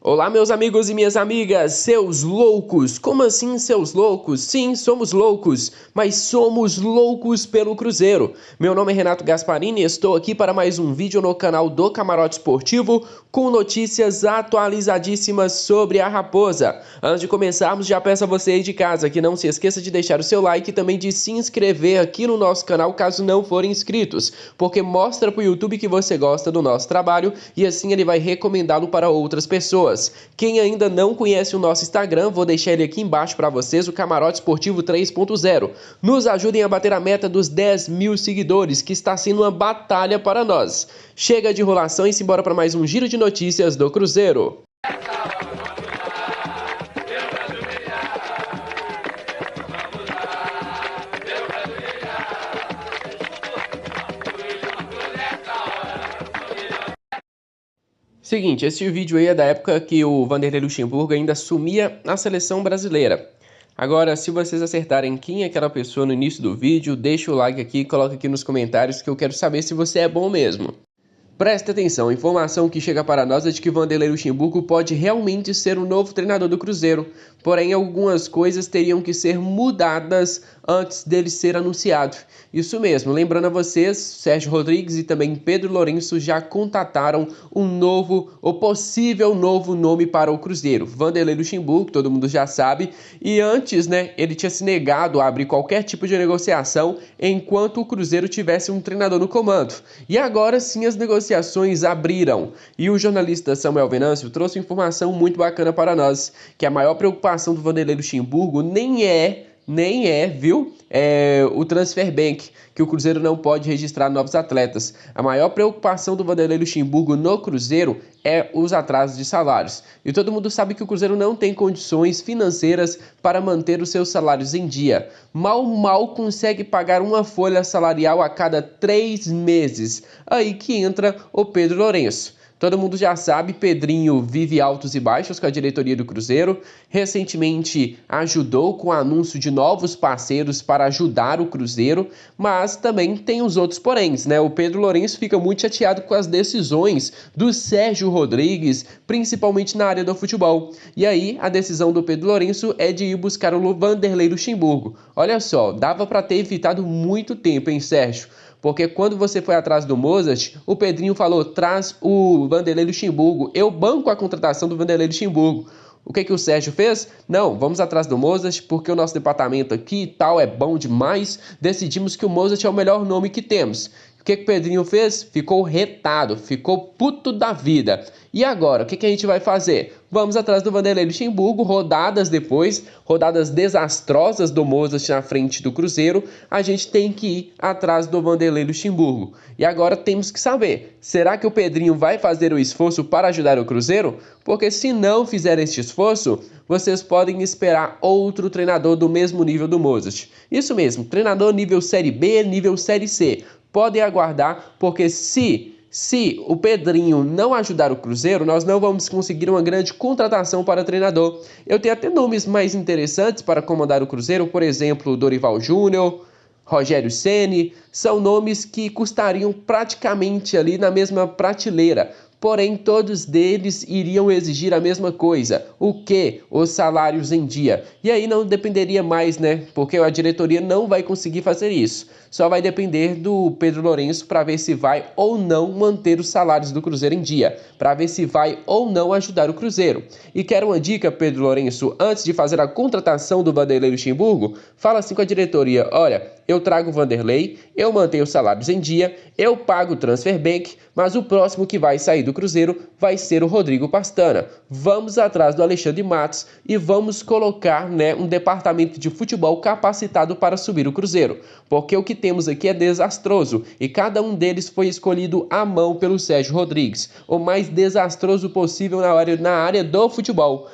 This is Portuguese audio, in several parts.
Olá, meus amigos e minhas amigas, seus loucos! Como assim, seus loucos? Sim, somos loucos, mas somos loucos pelo Cruzeiro. Meu nome é Renato Gasparini e estou aqui para mais um vídeo no canal do Camarote Esportivo com notícias atualizadíssimas sobre a Raposa. Antes de começarmos, já peço a você aí de casa que não se esqueça de deixar o seu like e também de se inscrever aqui no nosso canal caso não forem inscritos, porque mostra para o YouTube que você gosta do nosso trabalho e assim ele vai recomendá-lo para outras pessoas. Quem ainda não conhece o nosso Instagram, vou deixar ele aqui embaixo para vocês, o Camarote Esportivo 3.0. Nos ajudem a bater a meta dos 10 mil seguidores, que está sendo uma batalha para nós. Chega de enrolação e simbora para mais um giro de notícias do Cruzeiro. Seguinte, esse vídeo aí é da época que o Vanderlei Luxemburgo ainda assumia a seleção brasileira. Agora, se vocês acertarem quem é aquela pessoa no início do vídeo, deixa o like aqui e coloca aqui nos comentários que eu quero saber se você é bom mesmo. Preste atenção, a informação que chega para nós é de que Vanderlei Luxemburgo pode realmente ser o novo treinador do Cruzeiro, porém algumas coisas teriam que ser mudadas antes dele ser anunciado. Isso mesmo, lembrando a vocês, Sérgio Rodrigues e também Pedro Lourenço já contataram um novo ou possível novo nome para o Cruzeiro. Vanderlei Luxemburgo, todo mundo já sabe, e antes, ele tinha se negado a abrir qualquer tipo de negociação enquanto o Cruzeiro tivesse um treinador no comando. E agora sim as negociações abriram. E o jornalista Samuel Venâncio trouxe informação muito bacana para nós, que a maior preocupação do Vanderlei Luxemburgo nem é, o transfer bank, que o Cruzeiro não pode registrar novos atletas. A maior preocupação do Vanderlei Luxemburgo no Cruzeiro é os atrasos de salários. E todo mundo sabe que o Cruzeiro não tem condições financeiras para manter os seus salários em dia. Mal consegue pagar uma folha salarial a cada 3 meses. Aí que entra o Pedro Lourenço. Todo mundo já sabe, Pedrinho vive altos e baixos com a diretoria do Cruzeiro. Recentemente ajudou com o anúncio de novos parceiros para ajudar o Cruzeiro, mas também tem os outros poréns, O Pedro Lourenço fica muito chateado com as decisões do Sérgio Rodrigues, principalmente na área do futebol. E aí, a decisão do Pedro Lourenço é de ir buscar o Vanderlei Luxemburgo. Olha só, dava para ter evitado muito tempo, hein, Sérgio? Porque quando você foi atrás do Mozart, o Pedrinho falou, traz o Vanderlei Luxemburgo, eu banco a contratação do Vanderlei Luxemburgo. O que o Sérgio fez? Não, vamos atrás do Mozart, porque o nosso departamento aqui e tal é bom demais, decidimos que o Mozart é o melhor nome que temos. O que o Pedrinho fez? Ficou retado, ficou puto da vida. E agora, o que a gente vai fazer? Vamos atrás do Vanderlei Luxemburgo, rodadas depois, rodadas desastrosas do Mozart na frente do Cruzeiro, a gente tem que ir atrás do Vanderlei Luxemburgo. E agora temos que saber, será que o Pedrinho vai fazer o esforço para ajudar o Cruzeiro? Porque se não fizer este esforço, vocês podem esperar outro treinador do mesmo nível do Mozart. Isso mesmo, treinador nível Série B, nível Série C. Podem aguardar, porque se o Pedrinho não ajudar o Cruzeiro, nós não vamos conseguir uma grande contratação para treinador. Eu tenho até nomes mais interessantes para comandar o Cruzeiro, por exemplo, Dorival Júnior, Rogério Ceni, são nomes que custariam praticamente ali na mesma prateleira. Porém, todos deles iriam exigir a mesma coisa. O quê? Os salários em dia. E aí não dependeria mais, Porque a diretoria não vai conseguir fazer isso. Só vai depender do Pedro Lourenço para ver se vai ou não manter os salários do Cruzeiro em dia. Para ver se vai ou não ajudar o Cruzeiro. E quero uma dica, Pedro Lourenço, antes de fazer a contratação do Vanderlei Luxemburgo, fala assim com a diretoria, olha, eu trago o Vanderlei, eu mantenho os salários em dia, eu pago o transfer bank, mas o próximo que vai sair do Cruzeiro vai ser o Rodrigo Pastana. Vamos atrás do Alexandre Matos e vamos colocar um departamento de futebol capacitado para subir o Cruzeiro. Porque o que temos aqui é desastroso e cada um deles foi escolhido à mão pelo Sérgio Rodrigues. O mais desastroso possível na área do futebol.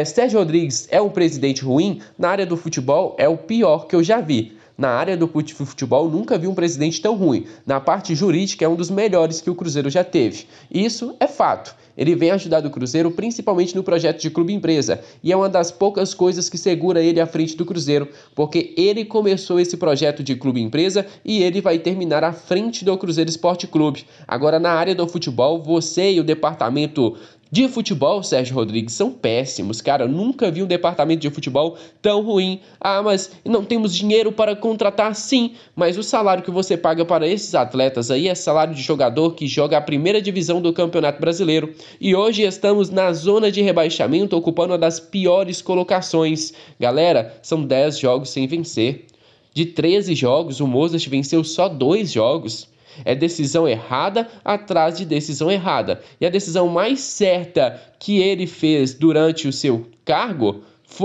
Sérgio Rodrigues é um presidente ruim, na área do futebol é o pior que eu já vi. Na área do futebol, nunca vi um presidente tão ruim. Na parte jurídica, é um dos melhores que o Cruzeiro já teve. Isso é fato. Ele vem ajudar o Cruzeiro principalmente no projeto de clube-empresa. E é uma das poucas coisas que segura ele à frente do Cruzeiro, porque ele começou esse projeto de clube-empresa e ele vai terminar à frente do Cruzeiro Esporte Clube. Agora, na área do futebol, você e o departamento De futebol, Sérgio Rodrigues, são péssimos, cara. Eu nunca vi um departamento de futebol tão ruim. Ah, mas não temos dinheiro para contratar, sim. Mas o salário que você paga para esses atletas aí é salário de jogador que joga a primeira divisão do Campeonato Brasileiro. E hoje estamos na zona de rebaixamento, ocupando uma das piores colocações. Galera, são 10 jogos sem vencer. De 13 jogos, o Mozart venceu só 2 jogos. É decisão errada atrás de decisão errada. E a decisão mais certa que ele fez durante o seu cargo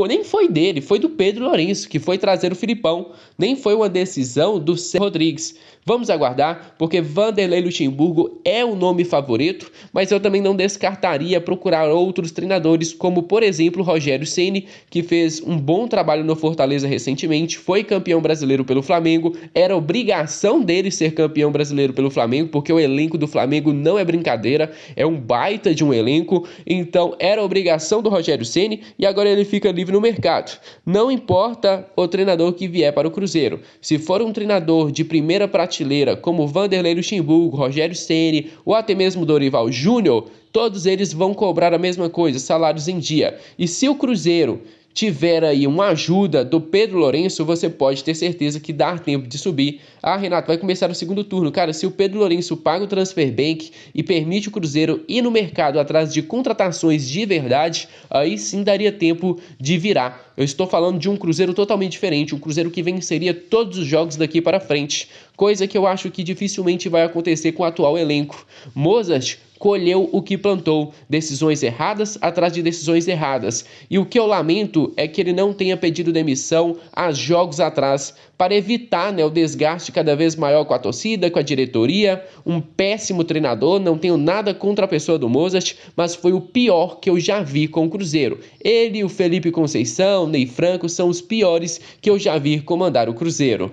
nem foi dele, foi do Pedro Lourenço, que foi trazer o Filipão. Nem foi uma decisão do Sérgio Rodrigues. Vamos aguardar, porque Vanderlei Luxemburgo é o nome favorito, mas eu também não descartaria procurar outros treinadores, como por exemplo Rogério Ceni, que fez um bom trabalho no Fortaleza recentemente, foi campeão brasileiro pelo Flamengo, era obrigação dele ser campeão brasileiro pelo Flamengo, porque o elenco do Flamengo não é brincadeira, é um baita de um elenco, então era obrigação do Rogério Ceni e agora ele fica livre no mercado. Não importa o treinador que vier para o Cruzeiro, se for um treinador de primeira prateleira como Vanderlei Luxemburgo, Rogério Ceni ou até mesmo Dorival Júnior, todos eles vão cobrar a mesma coisa, salários em dia. E se o Cruzeiro tiver aí uma ajuda do Pedro Lourenço, você pode ter certeza que dá tempo de subir. Ah, Renato, vai começar o segundo turno. Cara, se o Pedro Lourenço paga o Transfer Bank e permite o Cruzeiro ir no mercado atrás de contratações de verdade, aí sim daria tempo de virar. Eu estou falando de um Cruzeiro totalmente diferente, um Cruzeiro que venceria todos os jogos daqui para frente, coisa que eu acho que dificilmente vai acontecer com o atual elenco. Mozart colheu o que plantou, decisões erradas atrás de decisões erradas. E o que eu lamento é que ele não tenha pedido demissão há jogos atrás, para evitar, o desgaste cada vez maior com a torcida, com a diretoria. Um péssimo treinador, não tenho nada contra a pessoa do Mozart, mas foi o pior que eu já vi com o Cruzeiro. Ele e o Felipe Conceição, Ney Franco, são os piores que eu já vi comandar o Cruzeiro.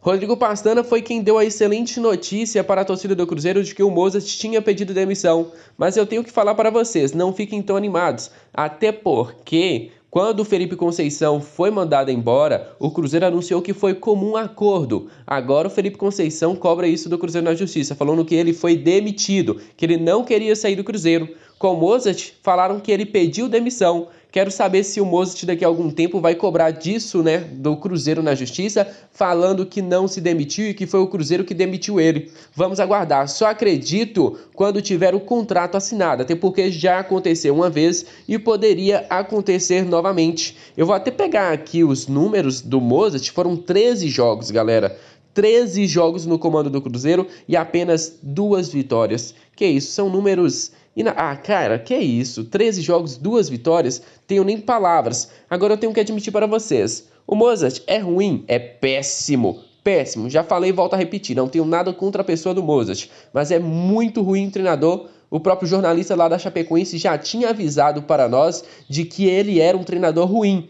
Rodrigo Pastana foi quem deu a excelente notícia para a torcida do Cruzeiro de que o Mozart tinha pedido demissão. Mas eu tenho que falar para vocês, não fiquem tão animados. Até porque, quando o Felipe Conceição foi mandado embora, o Cruzeiro anunciou que foi comum acordo. Agora o Felipe Conceição cobra isso do Cruzeiro na Justiça, falando que ele foi demitido, que ele não queria sair do Cruzeiro. Com o Mozart, falaram que ele pediu demissão. Quero saber se o Mozart daqui a algum tempo vai cobrar disso, do Cruzeiro na Justiça, falando que não se demitiu e que foi o Cruzeiro que demitiu ele. Vamos aguardar. Só acredito quando tiver o contrato assinado, até porque já aconteceu uma vez e poderia acontecer novamente. Eu vou até pegar aqui os números do Mozart, foram 13 jogos, galera. 13 jogos no comando do Cruzeiro e apenas 2 vitórias. Que isso, são números... cara, que isso? 13 jogos, 2 vitórias? Tenho nem palavras. Agora eu tenho que admitir para vocês. O Mozart é ruim? É péssimo. Péssimo. Já falei e volto a repetir. Não tenho nada contra a pessoa do Mozart. Mas é muito ruim treinador. O próprio jornalista lá da Chapecoense já tinha avisado para nós de que ele era um treinador ruim,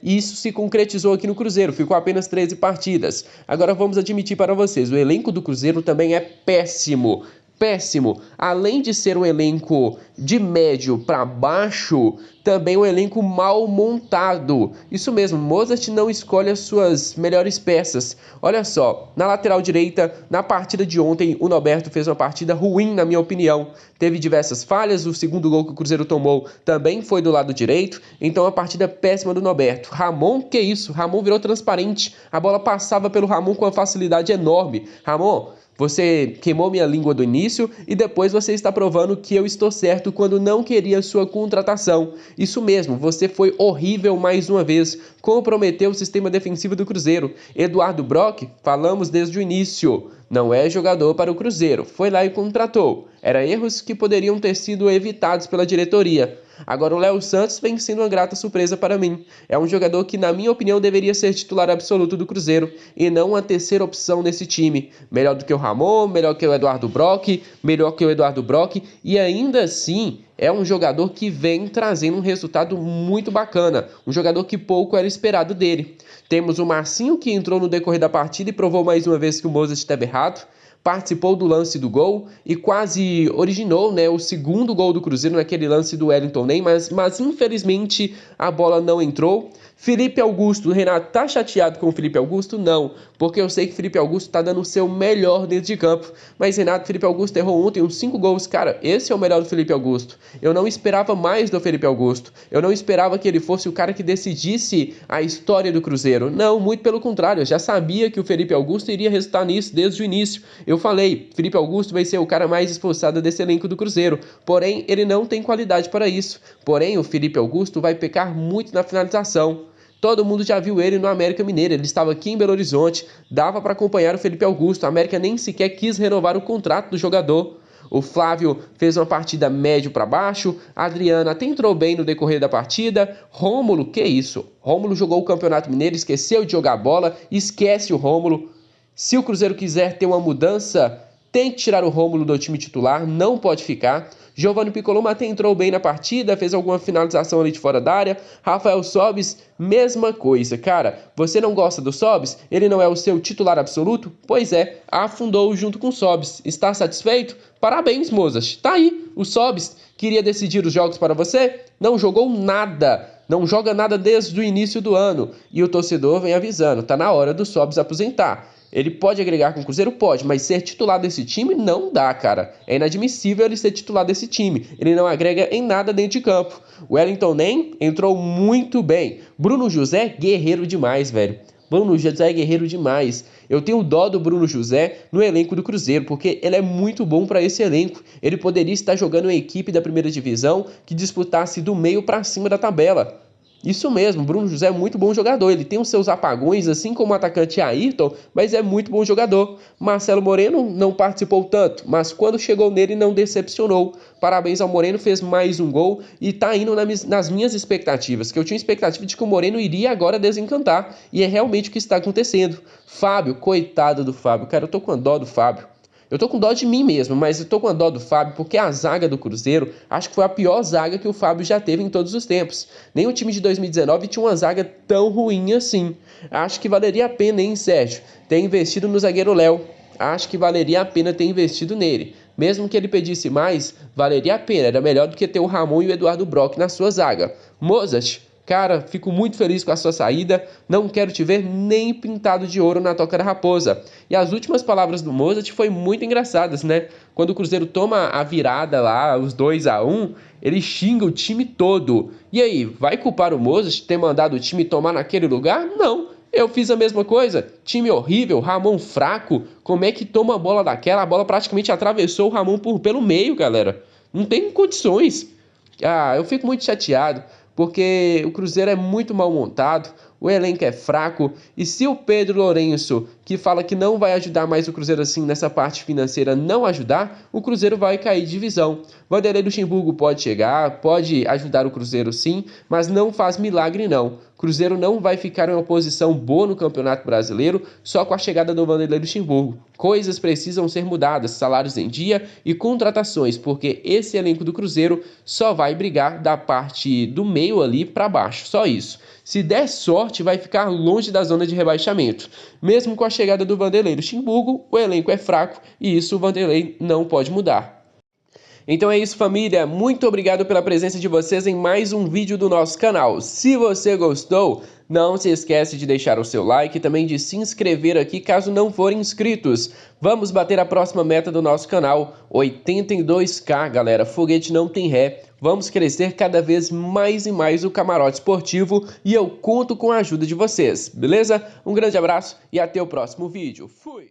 E isso se concretizou aqui no Cruzeiro, ficou apenas 13 partidas. Agora vamos admitir para vocês, o elenco do Cruzeiro também é péssimo. Péssimo. Além de ser um elenco de médio para baixo, também um elenco mal montado. Isso mesmo, Mozart não escolhe as suas melhores peças. Olha só, na lateral direita, na partida de ontem, o Norberto fez uma partida ruim, na minha opinião. Teve diversas falhas, o segundo gol que o Cruzeiro tomou também foi do lado direito, então a partida péssima do Norberto. Ramon, que isso? Ramon virou transparente, a bola passava pelo Ramon com uma facilidade enorme. Ramon, você queimou minha língua do início e depois você está provando que eu estou certo quando não queria sua contratação. Isso mesmo, você foi horrível mais uma vez, comprometeu o sistema defensivo do Cruzeiro. Eduardo Brock, falamos desde o início, não é jogador para o Cruzeiro, foi lá e contratou. Eram erros que poderiam ter sido evitados pela diretoria. Agora o Léo Santos vem sendo uma grata surpresa para mim. É um jogador que, na minha opinião, deveria ser titular absoluto do Cruzeiro e não uma terceira opção nesse time. Melhor do que o Ramon, melhor que o Eduardo Brock, melhor que o Eduardo Brock e ainda assim é um jogador que vem trazendo um resultado muito bacana. Um jogador que pouco era esperado dele. Temos o Marcinho que entrou no decorrer da partida e provou mais uma vez que o Mozart estava errado. Participou do lance do gol e quase originou o segundo gol do Cruzeiro naquele lance do Wellington Ney, mas infelizmente a bola não entrou. Felipe Augusto, o Renato tá chateado com o Felipe Augusto? Não, porque eu sei que Felipe Augusto tá dando o seu melhor dentro de campo. Mas Renato, Felipe Augusto errou ontem uns 5 gols. Cara, esse é o melhor do Felipe Augusto. Eu não esperava mais do Felipe Augusto. Eu não esperava que ele fosse o cara que decidisse a história do Cruzeiro. Não, muito pelo contrário. Eu já sabia que o Felipe Augusto iria resultar nisso desde o início. Eu falei, Felipe Augusto vai ser o cara mais expulsado desse elenco do Cruzeiro. Porém, ele não tem qualidade para isso. Porém, o Felipe Augusto vai pecar muito na finalização. Todo mundo já viu ele no América Mineiro, ele estava aqui em Belo Horizonte, dava para acompanhar o Felipe Augusto, a América nem sequer quis renovar o contrato do jogador. O Flávio fez uma partida médio para baixo, a Adriana até entrou bem no decorrer da partida, Rômulo, que isso? Rômulo jogou o Campeonato Mineiro, esqueceu de jogar bola, esquece o Rômulo. Se o Cruzeiro quiser ter uma mudança, tem que tirar o Rômulo do time titular, não pode ficar. Giovanni Piccolomma até entrou bem na partida, fez alguma finalização ali de fora da área. Rafael Sobis, mesma coisa. Cara, você não gosta do Sobis? Ele não é o seu titular absoluto? Pois é, afundou junto com o Sobis. Está satisfeito? Parabéns, Mozart. Tá aí, o Sobis queria decidir os jogos para você? Não jogou nada. Não joga nada desde o início do ano. E o torcedor vem avisando, tá na hora do Sobis aposentar. Ele pode agregar com o Cruzeiro? Pode, mas ser titular desse time não dá, cara. É inadmissível ele ser titular desse time. Ele não agrega em nada dentro de campo. O Wellington Nem entrou muito bem. Bruno José, guerreiro demais, velho. Bruno José é guerreiro demais. Eu tenho dó do Bruno José no elenco do Cruzeiro, porque ele é muito bom para esse elenco. Ele poderia estar jogando em equipe da primeira divisão que disputasse do meio para cima da tabela. Isso mesmo, Bruno José é muito bom jogador, ele tem os seus apagões, assim como o atacante Ayrton, mas é muito bom jogador. Marcelo Moreno não participou tanto, mas quando chegou nele não decepcionou. Parabéns ao Moreno, fez mais um gol e tá indo nas minhas expectativas, que eu tinha expectativa de que o Moreno iria agora desencantar, e é realmente o que está acontecendo. Fábio, coitado do Fábio, cara, eu tô com a dó do Fábio. Eu tô com dó de mim mesmo, mas eu tô com a dó do Fábio porque a zaga do Cruzeiro, acho que foi a pior zaga que o Fábio já teve em todos os tempos. Nem o time de 2019 tinha uma zaga tão ruim assim. Acho que valeria a pena, hein, Sérgio, ter investido no zagueiro Léo. Acho que valeria a pena ter investido nele. Mesmo que ele pedisse mais, valeria a pena. Era melhor do que ter o Ramon e o Eduardo Brock na sua zaga. Mozart, cara, fico muito feliz com a sua saída. Não quero te ver nem pintado de ouro na Toca da Raposa. E as últimas palavras do Mozart foi muito engraçadas, né? Quando o Cruzeiro toma a virada lá, os 2-1, ele xinga o time todo. E aí, vai culpar o Mozart de ter mandado o time tomar naquele lugar? Não. Eu fiz a mesma coisa. Time horrível, Ramon fraco. Como é que toma a bola daquela? A bola praticamente atravessou o Ramon pelo meio, galera. Não tem condições. Ah, eu fico muito chateado, porque o Cruzeiro é muito mal montado, o elenco é fraco, e se o Pedro Lourenço, que fala que não vai ajudar mais o Cruzeiro assim nessa parte financeira, não ajudar, o Cruzeiro vai cair de divisão. Vanderlei Luxemburgo pode chegar, pode ajudar o Cruzeiro sim, mas não faz milagre não. O Cruzeiro não vai ficar em uma posição boa no Campeonato Brasileiro só com a chegada do Vanderlei Luxemburgo. Coisas precisam ser mudadas, salários em dia e contratações, porque esse elenco do Cruzeiro só vai brigar da parte do meio ali para baixo, só isso. Se der sorte, vai ficar longe da zona de rebaixamento. Mesmo com a chegada do Vanderlei Luxemburgo, o elenco é fraco e isso o Vanderlei não pode mudar. Então é isso, família. Muito obrigado pela presença de vocês em mais um vídeo do nosso canal. Se você gostou, não se esquece de deixar o seu like e também de se inscrever aqui caso não forem inscritos. Vamos bater a próxima meta do nosso canal, 82k, galera. Foguete não tem ré. Vamos crescer cada vez mais e mais o Camarote Esportivo e eu conto com a ajuda de vocês, beleza? Um grande abraço e até o próximo vídeo. Fui!